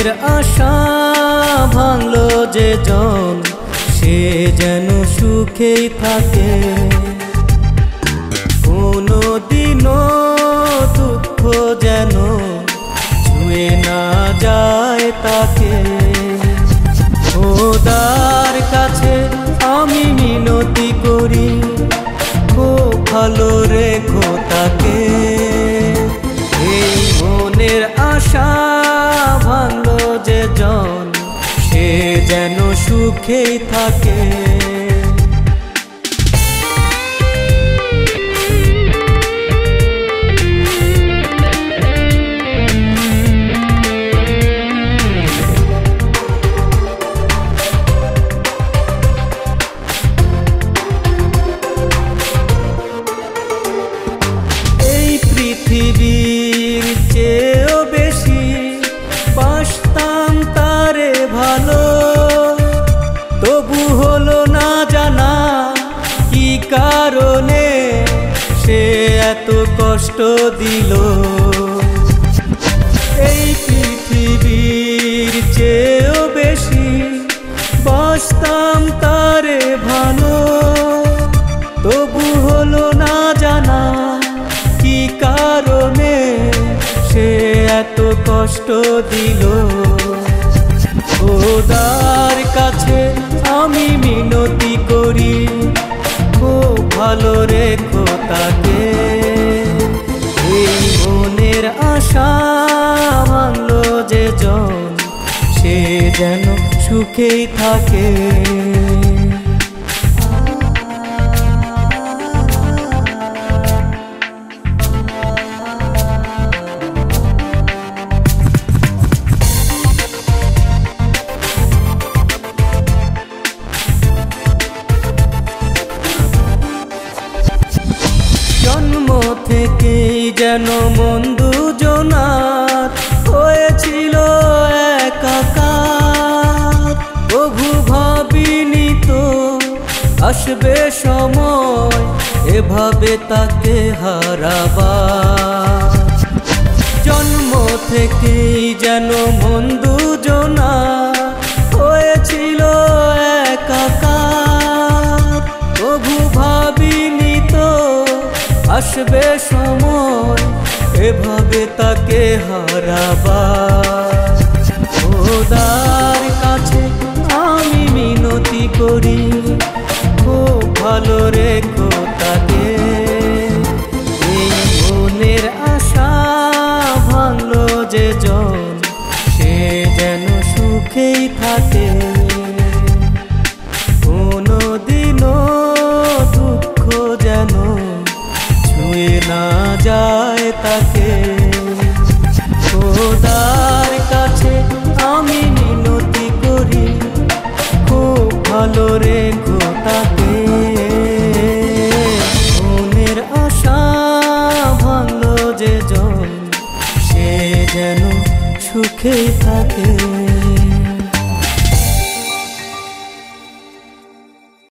মনের আশা ভাঙলো যে জন, সে যেন সুখেই থাকে। কোনো দিনও দুঃখ যেন ছুঁয়ে না যায় তাকে। খোদার কাছে আমি মিনতি করি, খুব ভালো রেখো তাকে। এই মনের আশা ভাঙলো যে জন, সে যেন সুখেই থাকে। পৃথিবীর চেয়েও বেশি বাসতাম তারে ভালো, তবু হলো না জানা কি কারণে সে এত কষ্ট দিল। এই পৃথিবীর চেয়েও বেশি বাসতাম তারে ভালো, তবু হলো না জানা কি কারণে সে এত কষ্ট দিল। খোদার কাছে আমি মিনতি করি, খুব ভালো রেখো তাকে। এই মনের আশা ভাঙলো যে জন, সে যেন সুখেই থাকে। জন্ম থেকেই যেন মন দুজনার হয়েছিল একাকার। প্রভু ভাবিনি তো আসবে সময় এভাবে তাকে হারাবার। জন্ম থেকেই যেন মন দুজনার হয়েছিল একাকার। প্রভু ভাবিনি তো আসবে সময় এভাবে তাকে হারাবার। খোদার কাছে আমি মিনতি করি, খুব ভালো রেখো তাকে। এই মনের আশা ভাঙলো যে জন, সে যেন সুখেই থাকে। কোনো দিনও দুঃখ যেন ছুঁয়ে না যায় তাকে।